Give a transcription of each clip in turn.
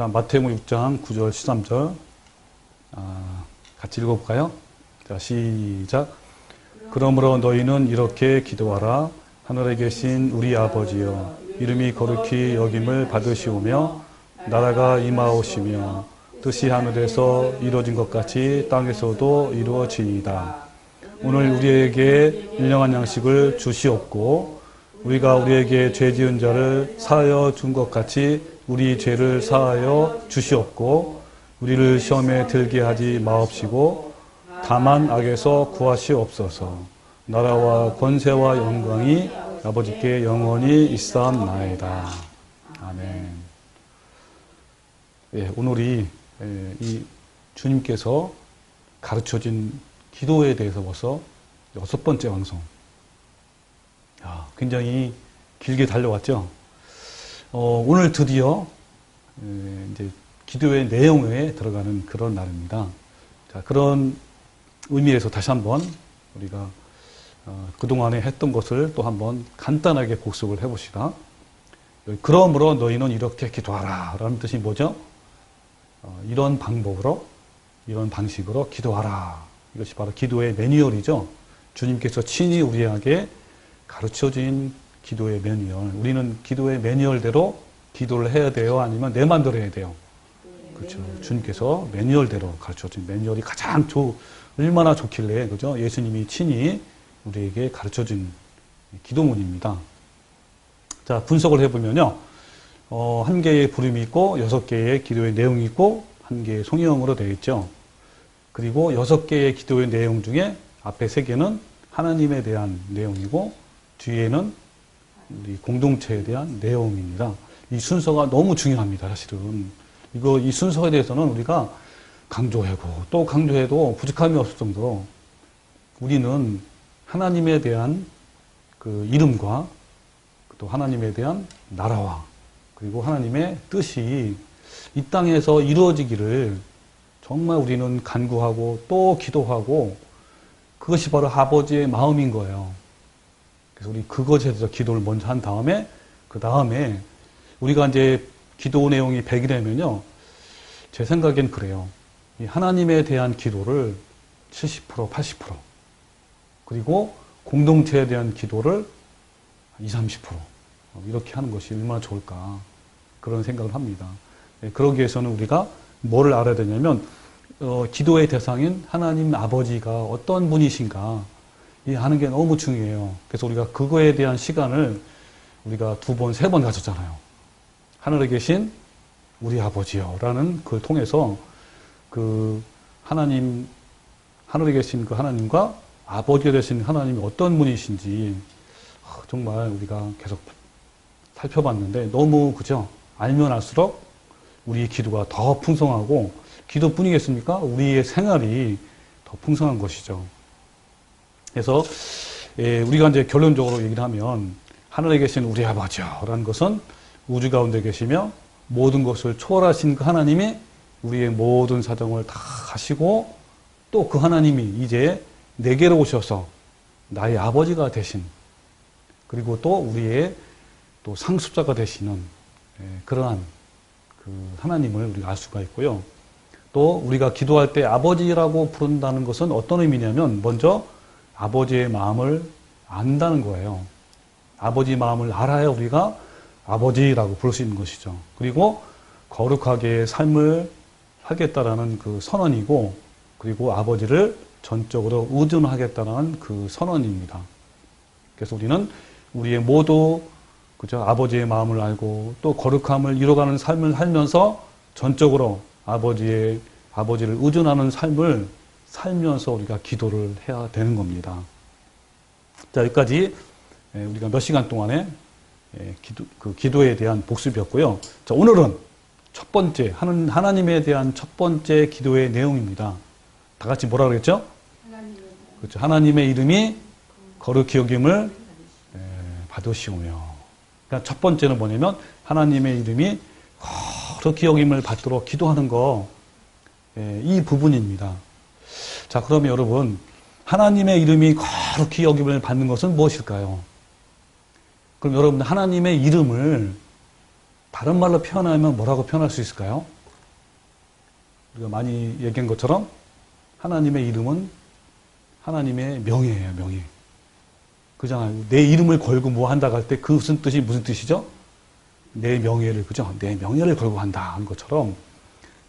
자, 마태복음 6장 9절 13절 같이 읽어볼까요? 자, 시작. 그러므로 너희는 이렇게 기도하라. 하늘에 계신 우리 아버지여, 이름이 거룩히 여김을 받으시오며 나라가 임하오시며 뜻이 하늘에서 이루어진 것 같이 땅에서도 이루어지이다. 오늘 우리에게 일용할 양식을 주시옵고 우리가 우리에게 죄 지은 자를 사하여 준 것 같이 우리 죄를 사하여 주시옵고 우리를 시험에 들게 하지 마옵시고 다만 악에서 구하시옵소서. 나라와 권세와 영광이 아버지께 영원히 있사옵나이다. 아멘. 예, 오늘이 이 주님께서 가르쳐진 기도에 대해서 벌써 6번째 방송. 굉장히 길게 달려왔죠. 오늘 드디어 이제 기도의 내용에 들어가는 그런 날입니다. 자, 그런 의미에서 다시 한번 우리가 그동안에 했던 것을 또 한번 간단하게 복습을 해봅시다. 그러므로 너희는 이렇게 기도하라 라는 뜻이 뭐죠? 이런 방법으로, 이런 방식으로 기도하라. 이것이 바로 기도의 매뉴얼이죠. 주님께서 친히 우리에게 가르쳐진 기도의 매뉴얼. 우리는 기도의 매뉴얼대로 기도를 해야 돼요? 아니면 내 마음대로 해야 돼요? 그렇죠. 주님께서 매뉴얼대로 가르쳐준 매뉴얼이 가장 얼마나 좋길래, 그죠? 예수님이 친히 우리에게 가르쳐준 기도문입니다. 자, 분석을 해보면요. 한 개의 부름이 있고, 6개의 기도의 내용이 있고, 한 개의 송영으로 되어 있죠. 그리고 6개의 기도의 내용 중에 앞에 3개는 하나님에 대한 내용이고, 뒤에는 우리 공동체에 대한 내용입니다. 이 순서가 너무 중요합니다, 사실은. 이 순서에 대해서는 우리가 강조하고 또 강조해도 부족함이 없을 정도로 우리는 하나님에 대한 그 이름과 또 하나님에 대한 나라와 그리고 하나님의 뜻이 이 땅에서 이루어지기를 정말 우리는 간구하고 또 기도하고 그것이 바로 아버지의 마음인 거예요. 그래서 우리 그것에 대해서 기도를 먼저 한 다음에 그 다음에 우리가 이제 기도 내용이 100이라면요. 제 생각엔 그래요. 이 하나님에 대한 기도를 70%, 80% 그리고 공동체에 대한 기도를 20, 30% 이렇게 하는 것이 얼마나 좋을까 그런 생각을 합니다. 그러기 위해서는 우리가 뭐를 알아야 되냐면 기도의 대상인 하나님 아버지가 어떤 분이신가 이 하는 게 너무 중요해요. 그래서 우리가 그거에 대한 시간을 우리가 2번, 3번 가졌잖아요. 하늘에 계신 우리 아버지요 라는 그걸 통해서 그 하나님, 하늘에 계신 그 하나님과 아버지가 되신 하나님이 어떤 분이신지 정말 우리가 계속 살펴봤는데 너무 그죠? 알면 알수록 우리의 기도가 더 풍성하고 기도뿐이겠습니까? 우리의 생활이 더 풍성한 것이죠. 그래서 우리가 이제 결론적으로 얘기를 하면 하늘에 계신 우리 아버지요 라는 것은 우주 가운데 계시며 모든 것을 초월하신 그 하나님이 우리의 모든 사정을 다 하시고 또 그 하나님이 이제 내게로 오셔서 나의 아버지가 되신 그리고 또 우리의 또 상습자가 되시는 그러한 그 하나님을 우리가 알 수가 있고요. 또 우리가 기도할 때 아버지라고 부른다는 것은 어떤 의미냐면 먼저 아버지의 마음을 안다는 거예요. 아버지 마음을 알아야 우리가 아버지라고 부를 수 있는 것이죠. 그리고 거룩하게 삶을 하겠다라는 그 선언이고 그리고 아버지를 전적으로 의존하겠다는 그 선언입니다. 그래서 우리는 우리의 모두 그죠? 아버지의 마음을 알고 또 거룩함을 이뤄가는 삶을 살면서 전적으로 아버지를 의존하는 삶을 살면서 우리가 기도를 해야 되는 겁니다. 자, 여기까지 우리가 몇 시간 동안에 기도에 대한 복습이었고요. 자, 오늘은 첫 번째, 하나님에 대한 첫 번째 기도의 내용입니다. 다 같이 뭐라 그랬죠? 그렇죠. 하나님의 이름이 거룩히 여김을 받으시오며. 그러니까 첫 번째는 뭐냐면 하나님의 이름이 거룩히 여김을 받도록 기도하는 거, 이 부분입니다. 자, 그러면 여러분, 하나님의 이름이 거룩히 여김을 받는 것은 무엇일까요? 그럼 여러분, 하나님의 이름을 다른 말로 표현하면 뭐라고 표현할 수 있을까요? 우리가 많이 얘기한 것처럼 하나님의 이름은 하나님의 명예예요, 명예. 그잖아요. 내 이름을 걸고 뭐 한다고 할 때 그 무슨 뜻이죠? 내 명예를, 그죠? 내 명예를 걸고 한다 하는 것처럼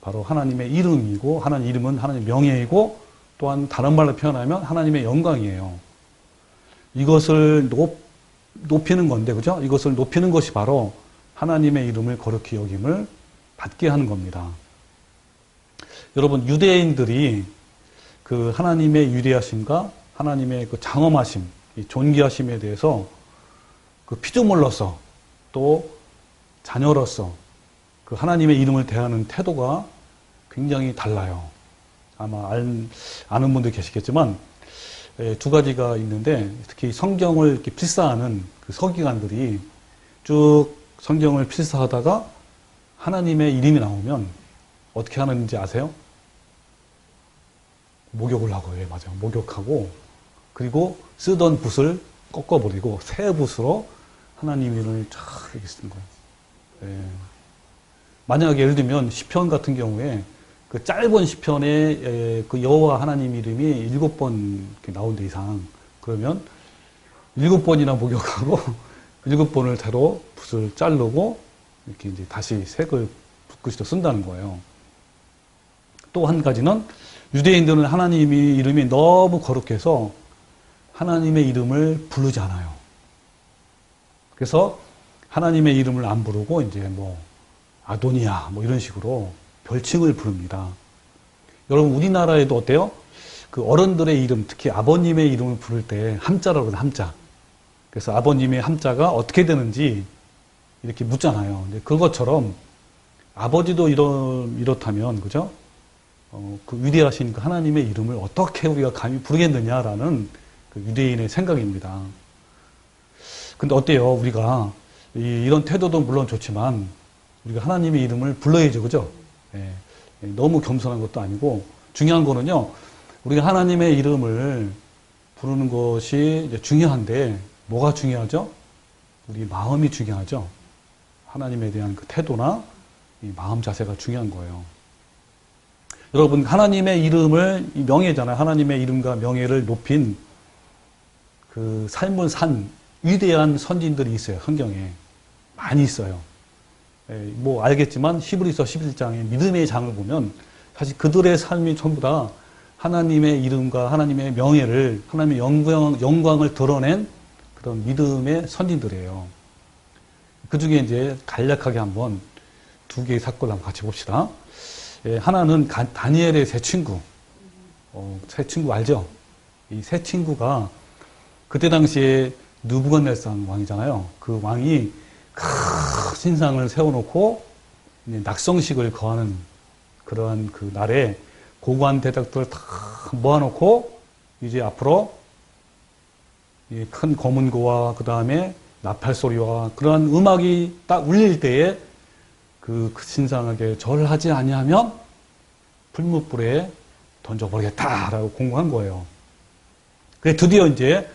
바로 하나님의 이름이고, 하나님 이름은 하나님의 명예이고, 또한 다른 말로 표현하면 하나님의 영광이에요. 이것을 높이는 건데, 그죠? 이것을 높이는 것이 바로 하나님의 이름을 거룩히 여김을 받게 하는 겁니다. 여러분, 유대인들이 그 하나님의 위대하심과 하나님의 그 장엄하심, 이 존귀하심에 대해서 그 피조물로서 또 자녀로서 그 하나님의 이름을 대하는 태도가 굉장히 달라요. 아마 아는 분들 계시겠지만 두 가지가 있는데, 특히 성경을 이렇게 필사하는 그 서기관들이 쭉 성경을 필사하다가 하나님의 이름이 나오면 어떻게 하는지 아세요? 목욕을 하고, 예, 맞아요. 목욕하고, 그리고 쓰던 붓을 꺾어버리고 새 붓으로 하나님 이름을 쫙 이렇게 쓰는 거예요. 예. 만약에 예를 들면 시편 같은 경우에 그 짧은 시편에 그 여호와 하나님 이름이 7번 나온 데 이상, 그러면 7번이나 목욕하고 7번을 새로 붓을 자르고 이렇게 이제 다시 색을 붓글씨로 쓴다는 거예요. 또 한 가지는 유대인들은 하나님의 이름이 너무 거룩해서 하나님의 이름을 부르지 않아요. 그래서 하나님의 이름을 안 부르고 이제 뭐 아도니아 뭐 이런 식으로 별칭을 부릅니다. 여러분, 우리나라에도 어때요? 그 어른들의 이름, 특히 아버님의 이름을 부를 때 함자라고 그러는 함자. 그래서 아버님의 함자가 어떻게 되는지 이렇게 묻잖아요. 근데 그것처럼 아버지도 이렇다면, 그죠? 그 위대하신 그 하나님의 이름을 어떻게 우리가 감히 부르겠느냐라는 그 유대인의 생각입니다. 근데 어때요? 우리가 이런 태도도 물론 좋지만 우리가 하나님의 이름을 불러야죠, 그죠? 예, 너무 겸손한 것도 아니고, 중요한 거는요, 우리가 하나님의 이름을 부르는 것이 이제 중요한데, 뭐가 중요하죠? 우리 마음이 중요하죠. 하나님에 대한 그 태도나 이 마음 자세가 중요한 거예요. 여러분, 하나님의 이름을, 이 명예잖아요. 하나님의 이름과 명예를 높인 그 삶을 산 위대한 선진들이 있어요. 성경에 많이 있어요. 뭐 알겠지만 히브리서 11장의 믿음의 장을 보면 사실 그들의 삶이 전부 다 하나님의 이름과 하나님의 명예를, 하나님의 영광을 드러낸 그런 믿음의 선진들이에요. 그 중에 이제 간략하게 한번 두 개의 사건을 한번 같이 봅시다. 하나는 다니엘의 세 친구. 세 친구 알죠? 이 세 친구가 그때 당시에 느부갓네살 왕이잖아요. 그 왕이 큰 신상을 세워놓고 낙성식을 거하는 그러한 그 날에 고관 대작들을 다 모아놓고 이제 앞으로 이 큰 검은고와 그 다음에 나팔 소리와 그러한 음악이 딱 울릴 때에 그 신상에게 절하지 아니하면 풀무불에 던져버리겠다라고 공고한 거예요. 그래 드디어 이제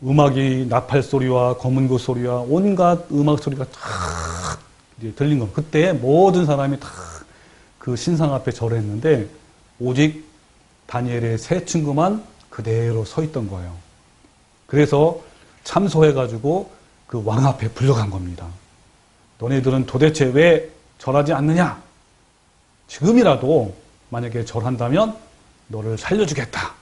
음악이 나팔 소리와 검은고 소리와 온갖 음악 소리가 탁 이제 들린 겁니다. 그때 모든 사람이 다 그 신상 앞에 절했는데 오직 다니엘의 세 친구만 그대로 서 있던 거예요. 그래서 참소해가지고 그 왕 앞에 불려간 겁니다. 너네들은 도대체 왜 절하지 않느냐? 지금이라도 만약에 절한다면 너를 살려주겠다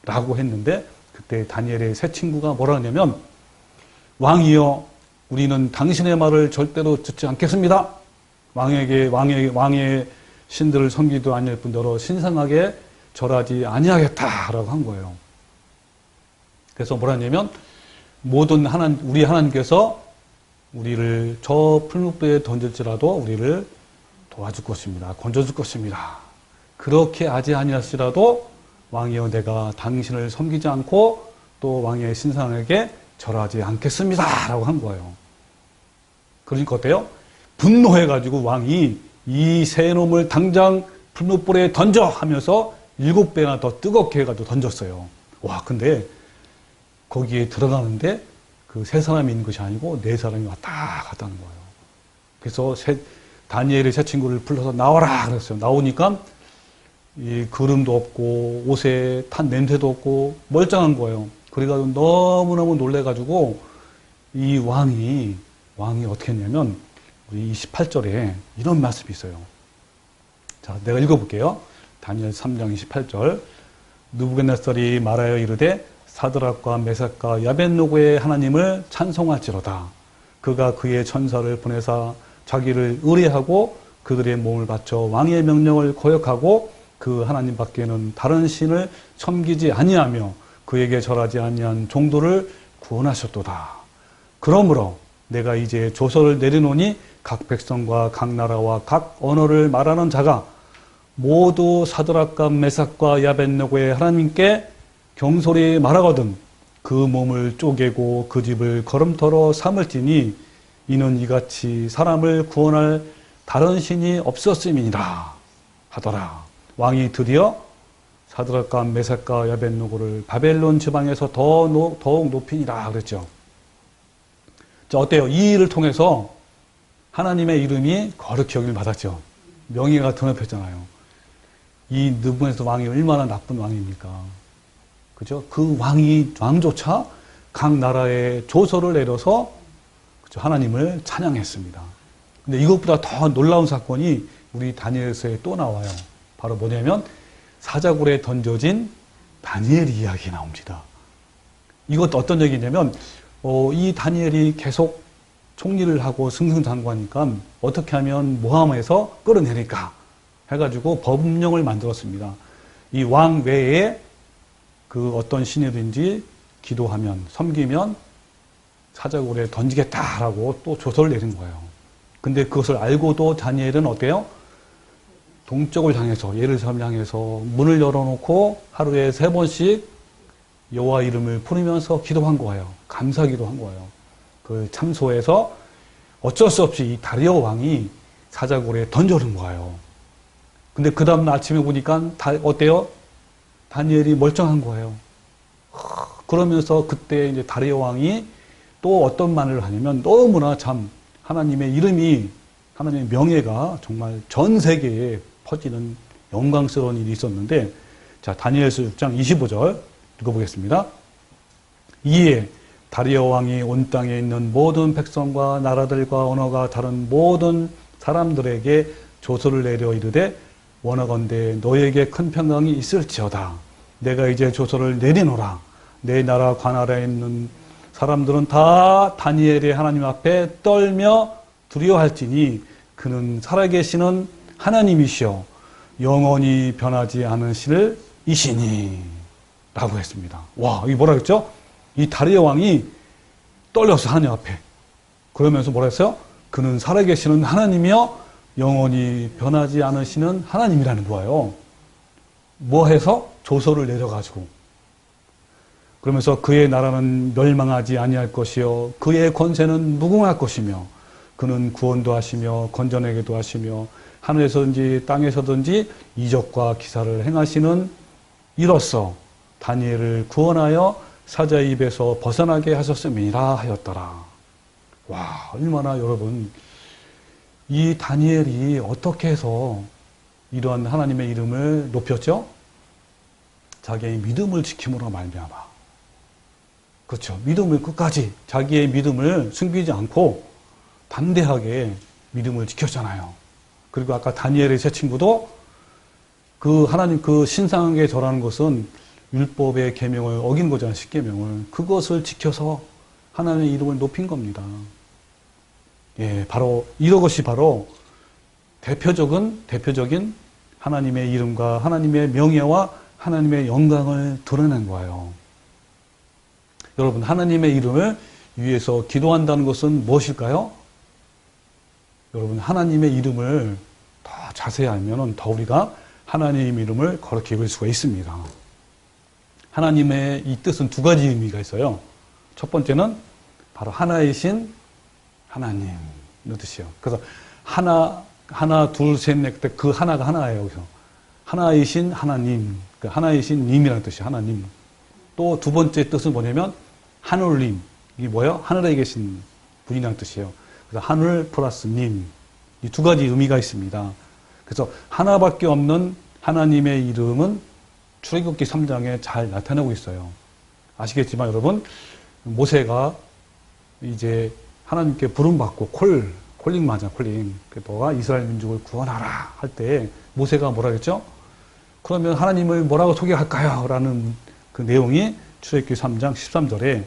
라고 했는데, 그때 다니엘의 세 친구가 뭐라 하냐면, 왕이여, 우리는 당신의 말을 절대로 듣지 않겠습니다. 왕의 신들을 섬기도 아니할 뿐더러 신성하게 절하지 아니하겠다라고 한 거예요. 그래서 뭐라 하냐면, 모든 우리 하나님께서 우리를 저 풀무불에 던질지라도 우리를 도와줄 것입니다. 건져줄 것입니다. 그렇게 하지 아니할지라도 왕이여, 내가 당신을 섬기지 않고 또 왕의 신상에게 절하지 않겠습니다 라고 한 거예요. 그러니까 어때요? 분노해가지고 왕이 이 세 놈을 당장 풀무불에 던져 하면서 7배나 더 뜨겁게 해가지고 던졌어요. 와, 근데 거기에 들어가는데 그 세 사람이 있는 것이 아니고 네 사람이 왔다 갔다 하는 거예요. 그래서 다니엘의 세 친구를 불러서 나와라 그랬어요. 나오니까 이 그름도 없고 옷에 탄 냄새도 없고 멀쩡한 거예요. 그래가지고 너무너무 놀래가지고 이 왕이 어떻게 했냐면 우리 28절에 이런 말씀이 있어요. 자, 내가 읽어볼게요. 다니엘 3장 28절. 느부갓네살이 말하여 이르되 사드락과 메삭과 야벳노고의 하나님을 찬송할지로다. 그가 그의 천사를 보내사 자기를 의뢰하고 그들의 몸을 바쳐 왕의 명령을 거역하고 그 하나님 밖에는 다른 신을 섬기지 아니하며 그에게 절하지 아니한 종도를 구원하셨도다. 그러므로 내가 이제 조서를 내리노니 각 백성과 각 나라와 각 언어를 말하는 자가 모두 사드락과 메삭과 야벳노고의 하나님께 경솔히 말하거든 그 몸을 쪼개고 그 집을 거름터로 삼을지니 이는 이같이 사람을 구원할 다른 신이 없었음이니라 하더라. 왕이 드디어 사드락과 메삭과 야벳노고를 바벨론 지방에서 더욱 높이니라 그랬죠. 자, 어때요? 이 일을 통해서 하나님의 이름이 거룩히 여김을 받았죠. 명예가 드높였잖아요. 이 느부갓네살 왕이 얼마나 나쁜 왕입니까? 그죠? 그 왕조차 각 나라에 조서를 내려서 그죠? 하나님을 찬양했습니다. 근데 이것보다 더 놀라운 사건이 우리 다니엘서에 또 나와요. 바로 뭐냐면 사자굴에 던져진 다니엘 이야기 나옵니다. 이것도 어떤 얘기냐면 이 다니엘이 계속 총리를 하고 승승장구하니까 어떻게 하면 모함에서 끌어내릴까 해가지고 법령을 만들었습니다. 이 왕 외에 그 어떤 신이든지 기도하면 섬기면 사자굴에 던지겠다라고 또 조서를 내린 거예요. 근데 그것을 알고도 다니엘은 어때요? 동쪽을 향해서 예루살렘을 향해서 문을 열어놓고 하루에 3번씩 여호와 이름을 부르면서 기도한 거예요. 감사기도한 거예요. 그 참소에서 어쩔 수 없이 이 다리오 왕이 사자굴에 던져놓은 거예요. 근데 그 다음 아침에 보니까 어때요? 다니엘이 멀쩡한 거예요. 그러면서 그때 이제 다리오 왕이 또 어떤 말을 하냐면 너무나 참 하나님의 이름이 하나님의 명예가 정말 전 세계에 퍼지는 영광스러운 일이 있었는데 자 다니엘서 6장 25절 읽어보겠습니다. 이에 다리오 왕이 온 땅에 있는 모든 백성과 나라들과 언어가 다른 모든 사람들에게 조서를 내려 이르되 원하건대 너에게 큰 평강이 있을지어다. 내가 이제 조서를 내리노라. 내 나라 관할에 있는 사람들은 다 다니엘의 하나님 앞에 떨며 두려워할지니 그는 살아계시는 하나님이시여 영원히 변하지 않으실 이시니 라고 했습니다. 와, 이게 뭐라 그랬죠? 이 다리오 왕이 떨려서 하나님 앞에 그러면서 뭐라 했어요? 그는 살아계시는 하나님이여 영원히 변하지 않으시는 하나님이라는 거예요. 뭐 해서? 조서를 내려가지고 그러면서 그의 나라는 멸망하지 아니할 것이요 그의 권세는 무궁할 것이며 그는 구원도 하시며 건져내기도 하시며 하늘에서든지 땅에서든지 이적과 기사를 행하시는 이로써 다니엘을 구원하여 사자의 입에서 벗어나게 하셨음이라 하였더라. 와, 얼마나 여러분 이 다니엘이 어떻게 해서 이런 하나님의 이름을 높였죠? 자기의 믿음을 지킴으로 말미암아. 그렇죠. 믿음을 끝까지 자기의 믿음을 숨기지 않고 담대하게 믿음을 지켰잖아요. 그리고 아까 다니엘의 세 친구도 그 하나님 그 신상에 절하는 것은 율법의 계명을 어긴 거잖아요. 십계명을. 그것을 지켜서 하나님의 이름을 높인 겁니다. 예, 바로 이것이 바로 대표적인 하나님의 이름과 하나님의 명예와 하나님의 영광을 드러낸 거예요. 여러분, 하나님의 이름을 위해서 기도한다는 것은 무엇일까요? 여러분, 하나님의 이름을 더 자세히 알면 더 우리가 하나님의 이름을 거룩히 읽을 수가 있습니다. 하나님의 이 뜻은 두 가지 의미가 있어요. 첫 번째는 바로 하나이신 하나님의 뜻이요. 그래서 하나, 둘, 셋, 넷, 그 하나가 하나예요. 여기서. 하나이신 하나님, 하나이신 님이라는 뜻이에요. 하나님. 또 두 번째 뜻은 뭐냐면 하늘님. 이게 뭐예요? 하늘에 계신 분이라는 뜻이에요. 그래서 하늘 플러스 님. 이 두 가지 의미가 있습니다. 그래서 하나밖에 없는 하나님의 이름은 출애굽기 3장에 잘 나타내고 있어요. 아시겠지만 여러분, 모세가 이제 하나님께 부름받고 콜링 맞아, 콜링. 너가 이스라엘 민족을 구원하라 할 때 모세가 뭐라 그랬죠? 그러면 하나님을 뭐라고 소개할까요? 라는 그 내용이 출애굽기 3장 13절에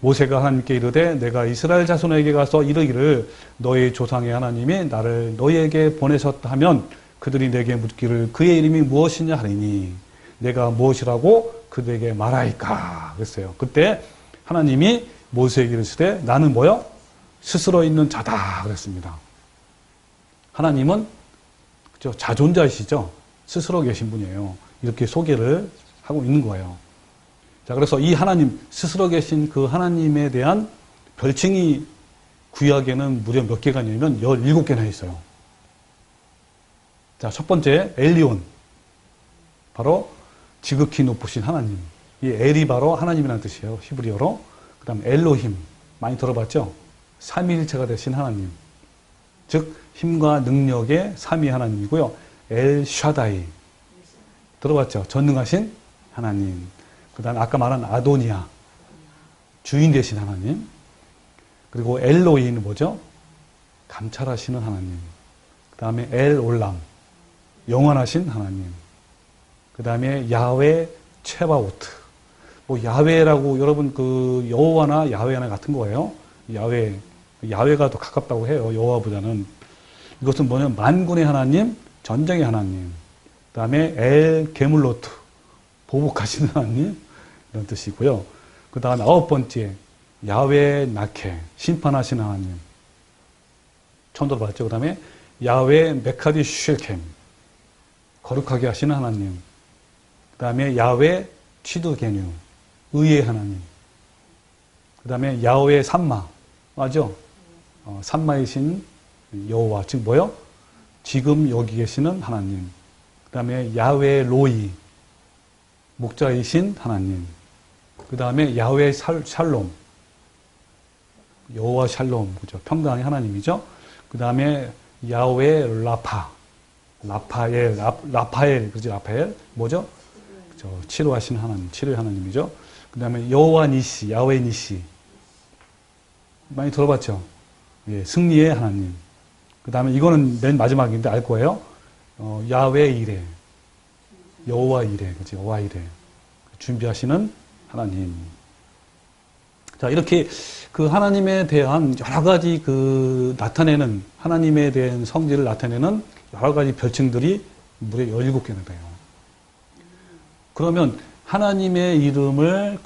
모세가 하나님께 이르되 내가 이스라엘 자손에게 가서 이르기를 너희 조상의 하나님이 나를 너희에게 보내셨다 하면 그들이 내게 묻기를 그의 이름이 무엇이냐 하리니 내가 무엇이라고 그들에게 말하이까 그랬어요. 그때 하나님이 모세에게 이르시되 나는 뭐요? 스스로 있는 자다 그랬습니다. 하나님은 자존자이시죠. 스스로 계신 분이에요. 이렇게 소개를 하고 있는 거예요. 자, 그래서 이 하나님, 스스로 계신 그 하나님에 대한 별칭이 구약에는 무려 몇 개가 있냐면 17개나 있어요. 자, 첫 번째, 엘리온. 바로 지극히 높으신 하나님. 이 엘이 바로 하나님이라는 뜻이에요. 히브리어로. 그 다음 엘로힘. 많이 들어봤죠? 삼위일체가 되신 하나님. 즉, 힘과 능력의 삼위 하나님이고요. 엘 샤다이. 들어봤죠? 전능하신 하나님. 그 다음에 아까 말한 아도니아. 주인 되신 하나님. 그리고 엘로히는 뭐죠? 감찰하시는 하나님. 그 다음에 엘 올람. 영원하신 하나님. 그 다음에 야훼 체바오트. 뭐 야훼라고 여러분 그 여호와나 야훼나 같은 거예요. 야훼가 더 가깝다고 해요. 여호와보다는. 이것은 뭐냐면 만군의 하나님, 전쟁의 하나님. 그 다음에 엘 게물로트. 보복하시는 하나님. 이런 뜻이고요. 그 다음에 9번째 야훼 나케. 심판하시는 하나님. 처음 들어봤죠. 그 다음에 야훼 메카디 쉘켐. 거룩하게 하시는 하나님. 그 다음에 야훼 치두게뉴. 의의 하나님. 그 다음에 야훼 삼마. 맞죠? 삼마이신 여호와. 즉 뭐요? 지금 여기 계시는 하나님. 그 다음에 야훼 로이. 목자이신 하나님. 그 다음에 야훼 샬롬. 여호와 샬롬. 그죠? 평강의 하나님이죠. 그 다음에 야훼 라파. 라파엘. 그죠? 라파엘. 뭐죠? 그죠? 치료하시는 하나님. 치료의 하나님이죠. 그 다음에 여호와 니시. 야훼 니시. 많이 들어봤죠? 예, 승리의 하나님. 그 다음에 이거는 맨 마지막인데 알 거예요. 야훼 이레. 여호와 이레. 그죠? 여호와 이레. 준비하시는 하나님. 자, 이렇게 그 하나님에 대한 여러 가지 그 나타내는, 하나님에 대한 성질을 나타내는 여러 가지 별칭들이 무려 17개나 돼요. 그러면 하나님의 이름을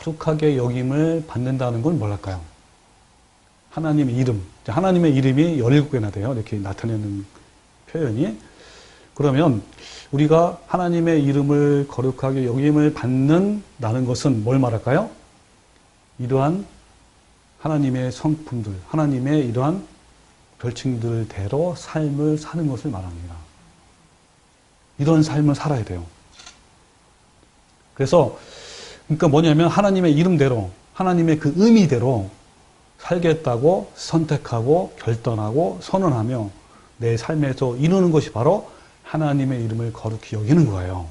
거룩하게 여김을 받는다는 건 뭘까요? 하나님의 이름. 하나님의 이름이 17개나 돼요. 이렇게 나타내는 표현이. 그러면 우리가 하나님의 이름을 거룩하게 여김을 받는다는 것은 뭘 말할까요? 이러한 하나님의 성품들, 하나님의 이러한 별칭들대로 삶을 사는 것을 말합니다. 이런 삶을 살아야 돼요. 그래서 그러니까 뭐냐면 하나님의 이름대로, 하나님의 그 의미대로 살겠다고 선택하고 결단하고 선언하며 내 삶에서 이루는 것이 바로 하나님의 이름을 거룩히 여기는 거예요.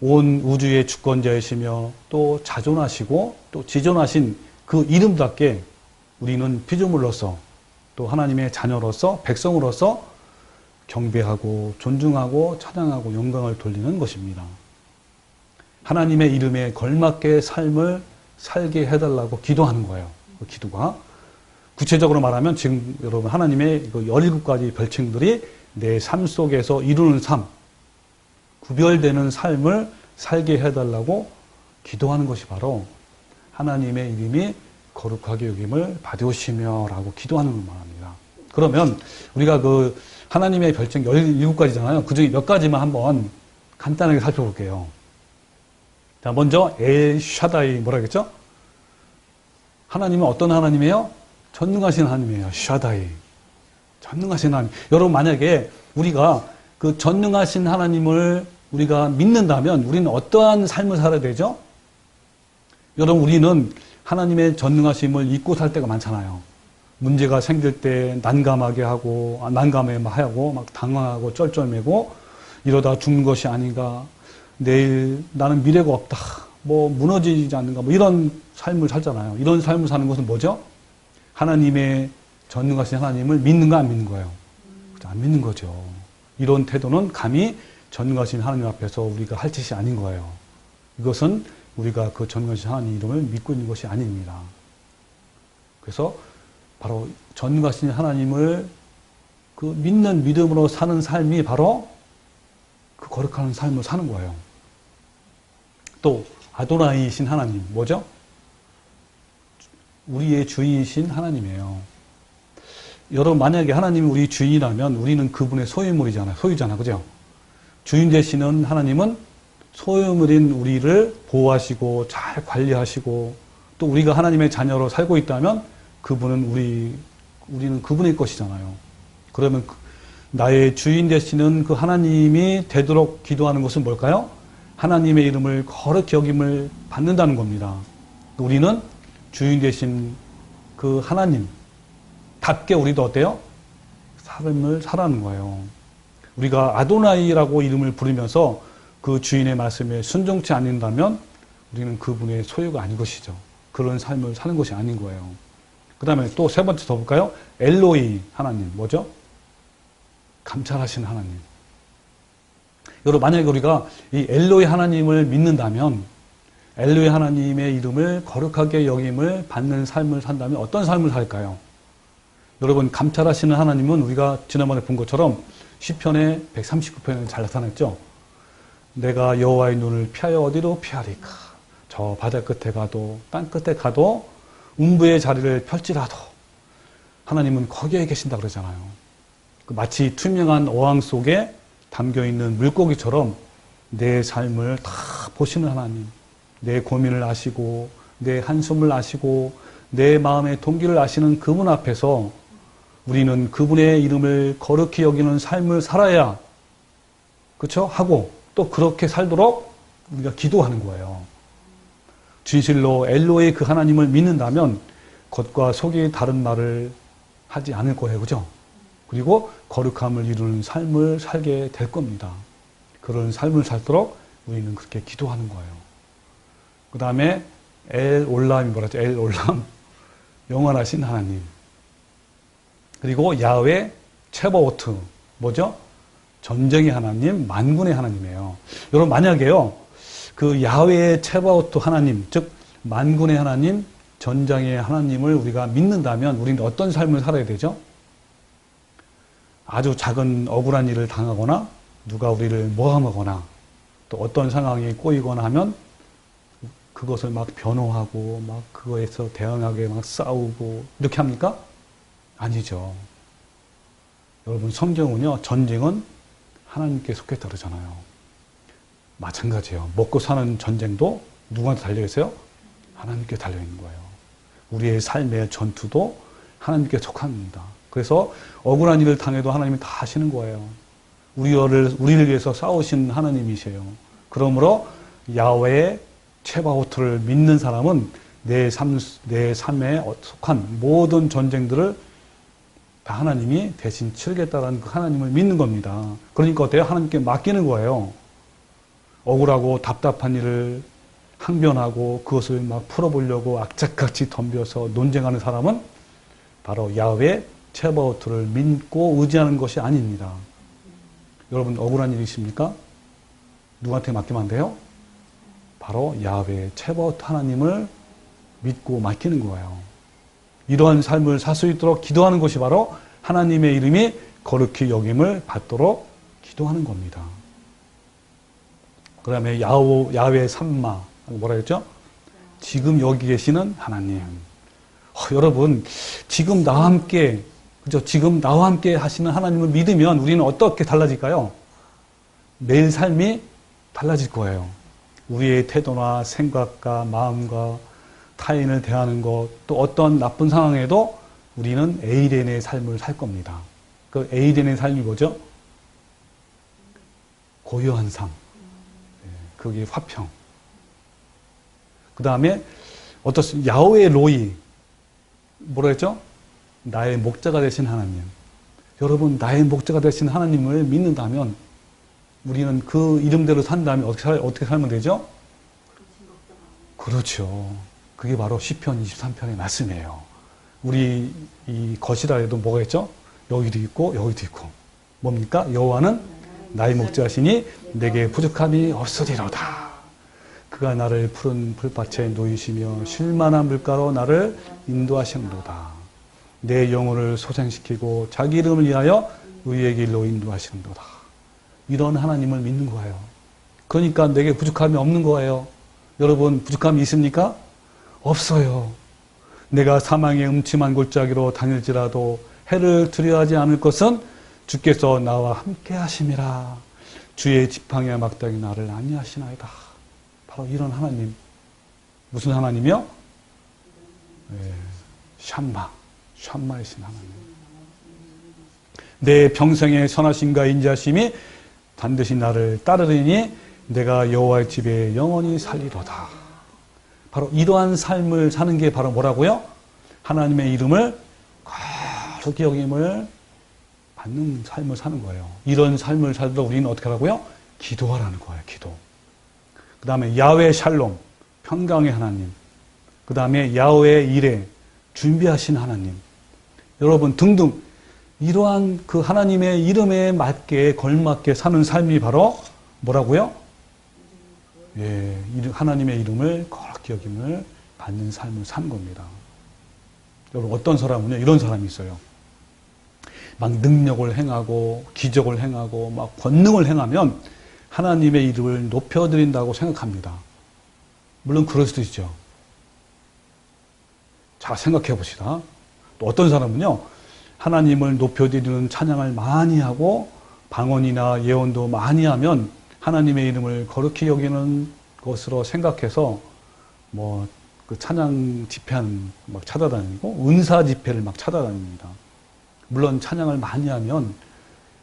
온 우주의 주권자이시며 또 자존하시고 또 지존하신 그 이름답게 우리는 피조물로서 또 하나님의 자녀로서 백성으로서 경배하고 존중하고 찬양하고 영광을 돌리는 것입니다. 하나님의 이름에 걸맞게 삶을 살게 해달라고 기도하는 거예요. 그 기도가. 구체적으로 말하면 지금 여러분 하나님의 17가지 별칭들이 내 삶 속에서 이루는 삶, 구별되는 삶을 살게 해달라고 기도하는 것이 바로 하나님의 이름이 거룩하게 여김을 받으시며 라고 기도하는 걸 말합니다. 그러면 우리가 그 하나님의 별칭 17가지잖아요. 그 중에 몇 가지만 한번 간단하게 살펴볼게요. 자, 먼저 엘 샤다이 뭐라 그랬죠? 하나님은 어떤 하나님이에요? 전능하신 하나님이에요. 샤다이. 전능하신 하나님. 여러분 만약에 우리가 그 전능하신 하나님을 우리가 믿는다면 우리는 어떠한 삶을 살아야 되죠? 여러분 우리는 하나님의 전능하심을 잊고 살 때가 많잖아요. 문제가 생길 때 난감하게 하고, 난감해하고, 막 당황하고, 쩔쩔매고, 이러다 죽는 것이 아닌가, 내일 나는 미래가 없다, 뭐 무너지지 않는가, 뭐 이런 삶을 살잖아요. 이런 삶을 사는 것은 뭐죠? 하나님의 전능하신 하나님을 믿는가 안 믿는 거예요? 안 믿는 거죠. 이런 태도는 감히 전능하신 하나님 앞에서 우리가 할 짓이 아닌 거예요. 이것은 우리가 그 전능하신 하나님 이름을 믿고 있는 것이 아닙니다. 그래서 바로 전능하신 하나님을 그 믿는 믿음으로 사는 삶이 바로 그 거룩한 삶을 사는 거예요. 또 아도나이이신 하나님 뭐죠? 우리의 주인이신 하나님이에요. 여러분 만약에 하나님이 우리 주인이라면 우리는 그분의 소유물이잖아요. 소유잖아. 그죠? 주인 되시는 하나님은 소유물인 우리를 보호하시고 잘 관리하시고 또 우리가 하나님의 자녀로 살고 있다면 그분은 우리는 그분의 것이잖아요. 그러면 나의 주인 되시는 그 하나님이 되도록 기도하는 것은 뭘까요? 하나님의 이름을 거룩히 여김을 받는다는 겁니다. 우리는 주인 되신 그 하나님답게 우리도 어때요? 삶을 살아가는 거예요. 우리가 아도나이라고 이름을 부르면서 그 주인의 말씀에 순종치 않는다면 우리는 그분의 소유가 아닌 것이죠. 그런 삶을 사는 것이 아닌 거예요. 그 다음에 또 세 번째 더 볼까요? 엘로이 하나님 뭐죠? 감찰하시는 하나님. 여러분 만약에 우리가 이 엘로이 하나님을 믿는다면 엘로이 하나님의 이름을 거룩하게 여김을 받는 삶을 산다면 어떤 삶을 살까요? 여러분 감찰하시는 하나님은 우리가 지난번에 본 것처럼 시편의 139편에 잘 나타났죠. 내가 여호와의 눈을 피하여 어디로 피하리까? 저 바다 끝에 가도 땅 끝에 가도 음부의 자리를 펼지라도 하나님은 거기에 계신다 그러잖아요. 마치 투명한 어항 속에 담겨있는 물고기처럼 내 삶을 다 보시는 하나님, 내 고민을 아시고 내 한숨을 아시고 내 마음의 동기를 아시는 그분 앞에서 우리는 그분의 이름을 거룩히 여기는 삶을 살아야 그렇죠? 하고 또 그렇게 살도록 우리가 기도하는 거예요. 진실로 엘로의 그 하나님을 믿는다면 겉과 속이 다른 말을 하지 않을 거예요. 그죠? 그리고 거룩함을 이루는 삶을 살게 될 겁니다. 그런 삶을 살도록 우리는 그렇게 기도하는 거예요. 그 다음에 엘올람이 뭐라죠? 엘올람. 영원하신 하나님. 그리고 야훼 체바오트. 뭐죠? 전쟁의 하나님, 만군의 하나님이에요. 여러분 만약에요. 그 야훼 체바오트 하나님, 즉 만군의 하나님, 전장의 하나님을 우리가 믿는다면 우리는 어떤 삶을 살아야 되죠? 아주 작은 억울한 일을 당하거나 누가 우리를 모함하거나 또 어떤 상황에 꼬이거나 하면 그것을 막 변호하고 막 그거에서 대응하게 막 싸우고 이렇게 합니까? 아니죠. 여러분 성경은요 전쟁은 하나님께 속했다 그러잖아요. 마찬가지예요. 먹고 사는 전쟁도 누구한테 달려있어요? 하나님께 달려있는 거예요. 우리의 삶의 전투도 하나님께 속합니다. 그래서 억울한 일을 당해도 하나님이 다 하시는 거예요. 우리를 위해서 싸우신 하나님이세요. 그러므로 야훼 체바오트를 믿는 사람은 내 삶에 속한 모든 전쟁들을 다 하나님이 대신 치르겠다라는 그 하나님을 믿는 겁니다. 그러니까 어때요? 하나님께 맡기는 거예요. 억울하고 답답한 일을 항변하고 그것을 막 풀어보려고 악착같이 덤벼서 논쟁하는 사람은 바로 야훼 체바오트를 믿고 의지하는 것이 아닙니다. 여러분 억울한 일이 있습니까? 누구한테 맡기면 안 돼요? 바로 야훼 체바오트 하나님을 믿고 맡기는 거예요. 이러한 삶을 살 수 있도록 기도하는 것이 바로 하나님의 이름이 거룩히 여김을 받도록 기도하는 겁니다. 그 다음에 야훼 삼마 뭐라 했죠? 지금 여기 계시는 하나님. 여러분 지금 나와 함께 그죠? 지금 나와 함께 하시는 하나님을 믿으면 우리는 어떻게 달라질까요? 매일 삶이 달라질 거예요. 우리의 태도나 생각과 마음과 타인을 대하는 것, 또 어떤 나쁜 상황에도 우리는 에이덴의 삶을 살 겁니다. 그 에이덴의 삶이 뭐죠? 고요한 삶. 그게 화평. 그 다음에 야훼 로이. 뭐라 했죠? 나의 목자가 되신 하나님. 여러분, 나의 목자가 되신 하나님을 믿는다면 우리는 그 이름대로 산다면 어떻게 살면 되죠? 그렇죠. 그게 바로 시편 23편의 말씀이에요. 우리 이 거시라에도 뭐가 있죠? 여기도 있고 여기도 있고. 뭡니까? 여호와는 나의 목자시니 내게 부족함이 없으리로다. 그가 나를 푸른 풀밭에 놓이시며 쉴만한 물가로 나를 인도하시는도다. 내 영혼을 소생시키고 자기 이름을 위하여 의의 길로 인도하시는도다. 이런 하나님을 믿는 거예요. 그러니까 내게 부족함이 없는 거예요. 여러분, 부족함이 있습니까? 없어요. 내가 사망의 음침한 골짜기로 다닐지라도 해를 두려워하지 않을 것은 주께서 나와 함께 하심이라. 주의 지팡이와 막당이 나를 안위하시나이다. 바로 이런 하나님. 무슨 하나님이요? 샴마이신 하나님. 내 평생의 선하심과 인자심이 반드시 나를 따르리니 내가 여호와의 집에 영원히 살리로다. 바로 이러한 삶을 사는 게 바로 뭐라고요? 하나님의 이름을 거룩히 여김을 받는 삶을 사는 거예요. 이런 삶을 살도록 우리는 어떻게 하라고요? 기도하라는 거예요. 기도. 그 다음에 야훼 샬롬, 평강의 하나님. 그 다음에 야훼 이레, 준비하신 하나님. 여러분 등등 이러한 그 하나님의 이름에 맞게 걸맞게 사는 삶이 바로 뭐라고요? 하나님의 이름을 거룩히 여김을 받는 삶을 사는 겁니다. 여러분 어떤 사람은요 이런 사람이 있어요. 막 능력을 행하고 기적을 행하고 막 권능을 행하면 하나님의 이름을 높여드린다고 생각합니다. 물론 그럴 수도 있죠. 자, 생각해 봅시다. 또 어떤 사람은요 하나님을 높여드리는 찬양을 많이 하고 방언이나 예언도 많이 하면 하나님의 이름을 거룩히 여기는 것으로 생각해서 뭐 그 찬양 집회하는 막 찾아다니고 은사 집회를 막 찾아다닙니다. 물론 찬양을 많이 하면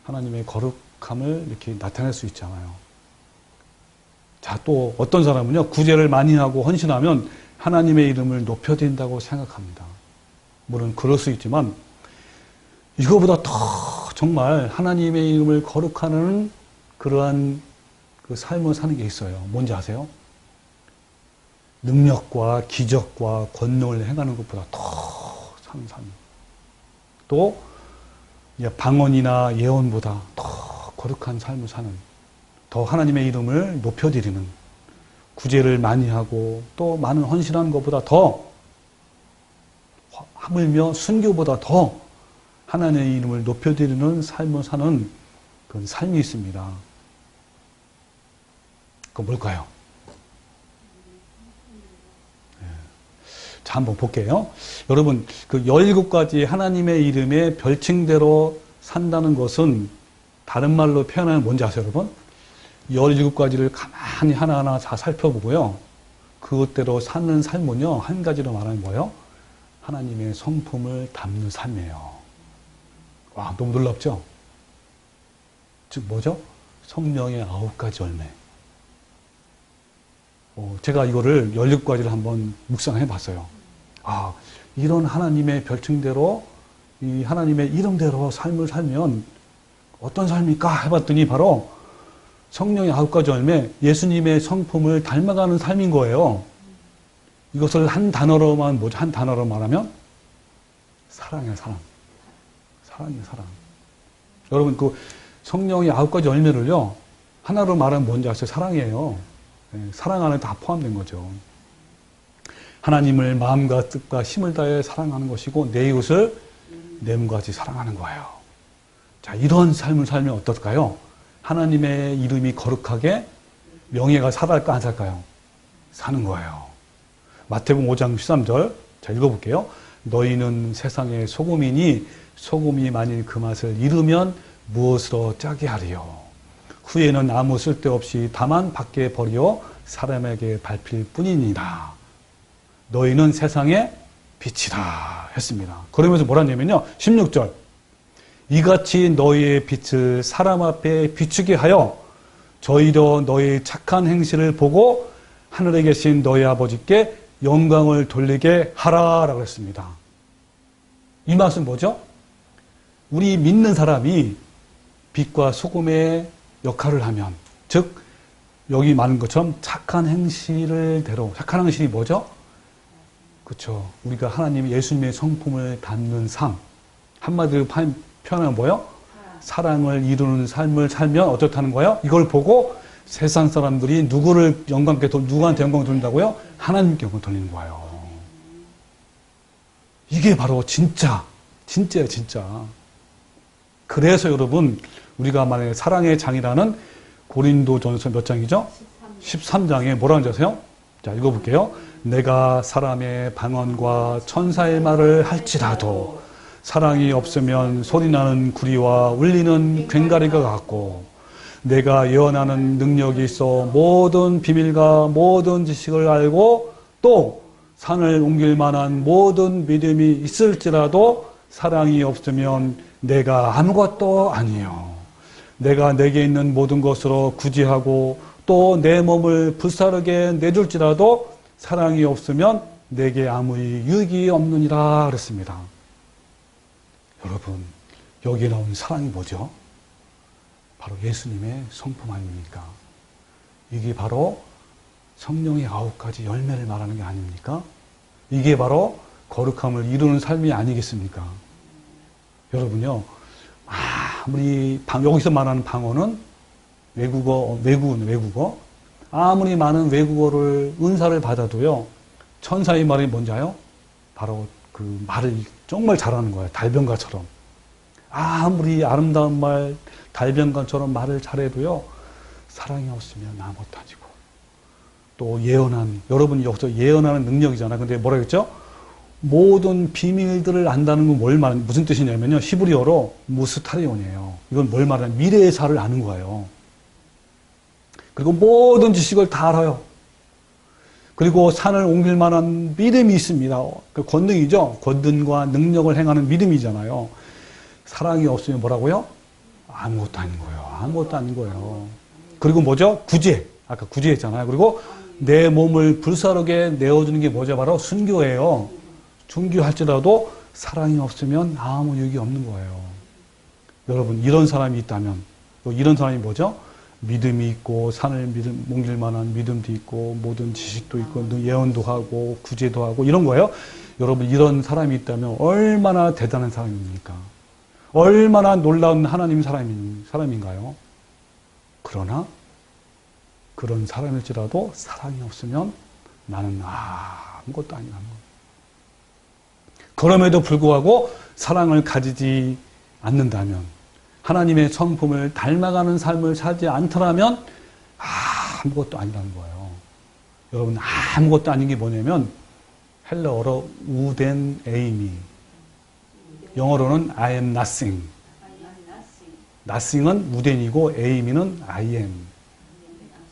하나님의 거룩함을 이렇게 나타낼 수 있잖아요. 자, 또 어떤 사람은요 구제를 많이 하고 헌신하면 하나님의 이름을 높여드린다고 생각합니다. 물론 그럴 수 있지만 이거보다 더 정말 하나님의 이름을 거룩하는 그러한 그 삶을 사는 게 있어요. 뭔지 아세요? 능력과 기적과 권능을 행하는 것보다 더 사는 삶. 또 방언이나 예언보다 더 거룩한 삶을 사는, 더 하나님의 이름을 높여드리는, 구제를 많이 하고 또 많은 헌신하는 것보다 더 하물며 순교보다 더 하나님의 이름을 높여드리는 삶을 사는 그런 삶이 있습니다. 그건 뭘까요? 자, 한번 볼게요. 여러분, 그 17가지 하나님의 이름의 별칭대로 산다는 것은 다른 말로 표현하면 뭔지 아세요, 여러분? 17가지를 가만히 하나하나 다 살펴보고요. 그것대로 사는 삶은요, 한 가지로 말하면 뭐예요? 하나님의 성품을 담는 삶이에요. 와, 너무 놀랍죠? 즉, 뭐죠? 성령의 9가지 열매. 제가 이거를 17가지를 한번 묵상해 봤어요. 아, 이런 하나님의 별칭대로, 이 하나님의 이름대로 삶을 살면 어떤 삶일까 해봤더니 바로 성령의 9가지 열매, 예수님의 성품을 닮아가는 삶인 거예요. 이것을 한 단어로만, 뭐죠? 한 단어로 말하면 사랑이에요, 사랑. 사랑이에요, 사랑. 여러분, 그 성령의 9가지 열매를요, 하나로 말하면 뭔지 아세요? 사랑이에요. 사랑 안에 다 포함된 거죠. 하나님을 마음과 뜻과 힘을 다해 사랑하는 것이고 내 이웃을 내 몸과 같이 사랑하는 거예요. 자, 이런 삶을 살면 어떨까요? 하나님의 이름이 거룩하게 명예가 살아갈까 안 살까요? 사는 거예요. 마태복음 5장 13절 자 읽어볼게요. 너희는 세상의 소금이니 소금이 만일 그 맛을 잃으면 무엇으로 짜게 하리요? 후에는 아무 쓸데없이 다만 밖에 버려 사람에게 밟힐 뿐이니라. 너희는 세상의 빛이라 했습니다. 그러면서 뭐라냐면요. 16절. 이같이 너희의 빛을 사람 앞에 비추게 하여 저희도 너희의 착한 행실을 보고 하늘에 계신 너희 아버지께 영광을 돌리게 하라라고 했습니다. 이 말씀 뭐죠? 우리 믿는 사람이 빛과 소금의 역할을 하면, 즉 여기 말한 것처럼 착한 행실을 대로, 착한 행실이 뭐죠? 그렇죠. 우리가 하나님 예수님의 성품을 담는 삶, 한마디로 표현하면 뭐예요? 사랑을 이루는 삶을 살면 어떻다는 거예요? 이걸 보고 세상 사람들이 누구한테 영광을 돌린다고요? 하나님께 영광을 돌리는 거예요. 이게 바로 진짜예요, 진짜. 그래서 여러분, 우리가 만약에 사랑의 장이라는 고린도전서 몇 장이죠? 13장에 뭐라고 하세요? 자, 읽어볼게요. 내가 사람의 방언과 천사의 말을 할지라도 사랑이 없으면 소리나는 구리와 울리는 괭가리가 같고, 내가 예언하는 능력이 있어 모든 비밀과 모든 지식을 알고 또 산을 옮길 만한 모든 믿음이 있을지라도 사랑이 없으면 내가 아무것도 아니요. 내가 내게 있는 모든 것으로 구제하고 또 내 몸을 불사르게 내줄지라도 사랑이 없으면 내게 아무 유익이 없느니라 그랬습니다. 여러분, 여기에 나온 사랑이 뭐죠? 바로 예수님의 성품 아닙니까? 이게 바로 성령의 9가지 열매를 말하는 게 아닙니까? 이게 바로 거룩함을 이루는 삶이 아니겠습니까? 여러분요, 아무리 여기서 말하는 방언은 외국어. 아무리 많은 외국어를 은사를 받아도요, 천사의 말이 뭔지 아요? 바로 그 말을 정말 잘하는 거예요. 달변가처럼. 아무리 아름다운 말, 달변가처럼 말을 잘해도요, 사랑이 없으면 아무것도 아니고. 또 여러분이 여기서 예언하는 능력이잖아요. 근데 뭐라 그랬죠? 모든 비밀들을 안다는 건 무슨 뜻이냐면요. 히브리어로 무스타리온이에요. 이건 뭘 말하냐면 미래의 사를 아는 거예요. 그리고 모든 지식을 다 알아요. 그리고 산을 옮길 만한 믿음이 있습니다. 그 권능이죠. 권능과 능력을 행하는 믿음이잖아요. 사랑이 없으면 뭐라고요? 아무것도 아닌 거예요. 아무것도 아닌 거예요. 그리고 뭐죠? 구제. 아까 구제했잖아요. 그리고 내 몸을 불사르게 내어주는 게 뭐죠? 바로 순교예요. 순교할지라도 사랑이 없으면 아무 유익이 없는 거예요. 여러분, 이런 사람이 있다면, 또 이런 사람이 뭐죠? 믿음이 있고, 산을 옮길 만한 믿음도 있고, 모든 지식도 있고, 예언도 하고, 구제도 하고, 이런 거예요. 여러분, 이런 사람이 있다면 얼마나 대단한 사람입니까? 얼마나 놀라운 하나님 사람인가요? 그러나, 그런 사람일지라도 사랑이 없으면 나는 아무것도 아니라는 거예요. 그럼에도 불구하고 사랑을 가지지 않는다면, 하나님의 성품을 닮아가는 삶을 살지 않더라면 아무것도 아니라는 거예요. 여러분, 아무것도 아닌 게 뭐냐면 헬라어로 우덴 에이미, 영어로는 I am nothing. nothing은 우덴이고 에이미는 I am.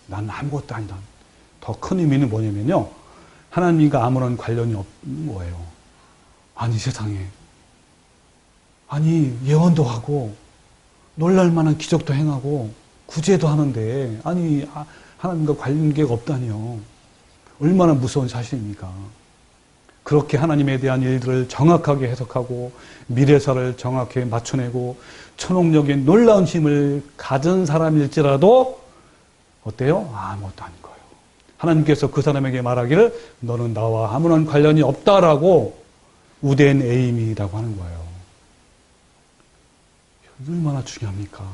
난 아무것도 아니다. 더 큰 의미는 뭐냐면요, 하나님과 아무런 관련이 없는 거예요. 아니, 세상에. 아니, 예언도 하고 놀랄만한 기적도 행하고 구제도 하는데, 아니, 하나님과 관계가 없다니요. 얼마나 무서운 사실입니까? 그렇게 하나님에 대한 일들을 정확하게 해석하고 미래사를 정확히 맞춰내고 초능력인 놀라운 힘을 가진 사람일지라도 어때요? 아무것도 아닌 거예요. 하나님께서 그 사람에게 말하기를 너는 나와 아무런 관련이 없다라고 우덴 에임이라고 하는 거예요. 얼마나 중요합니까?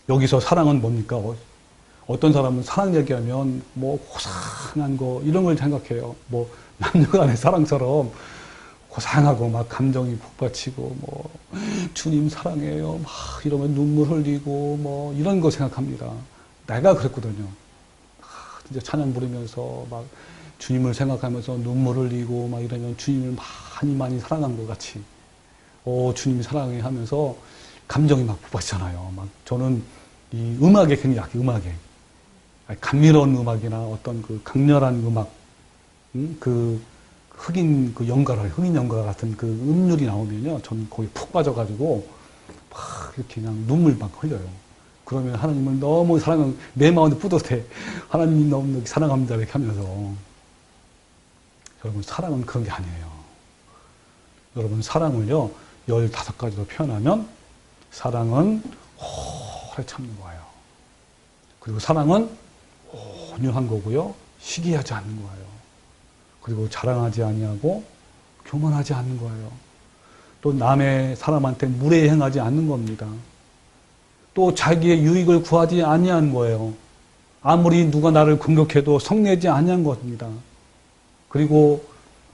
여기서 사랑은 뭡니까? 어떤 사람은 사랑 얘기하면 뭐 고상한 거 이런 걸 생각해요. 뭐 남녀간의 사랑처럼 고상하고 막 감정이 북받치고 뭐 주님 사랑해요 막 이러면 눈물 흘리고 뭐 이런 거 생각합니다. 내가 그랬거든요. 진짜 찬양 부르면서 막 주님을 생각하면서 눈물 흘리고 막 이러면 주님을 많이 사랑한 것 같이 주님이 사랑해 하면서 감정이 막 북받치잖아요. 막 저는 이 음악에 굉장히 약해. 음악에 감미로운 음악이나 어떤 그 강렬한 음악, 그 흑인 연가 같은 그 음률이 나오면요, 저는 거기 푹 빠져가지고 막 이렇게 그냥 눈물 막 흘려요. 그러면 하나님을 너무 사랑하는 내 마음이 뿌듯해. 하나님 너무 사랑합니다 이렇게 하면서. 여러분, 사랑은 그런 게 아니에요. 여러분, 사랑을요, 15가지로 표현하면, 사랑은 오래 참는 거예요. 그리고 사랑은 온유한 거고요, 시기하지 않는 거예요. 그리고 자랑하지 아니하고 교만하지 않는 거예요. 또 남의 사람한테 무례히 행하지 않는 겁니다. 또 자기의 유익을 구하지 아니하는 거예요. 아무리 누가 나를 공격해도 성내지 아니한 겁니다. 그리고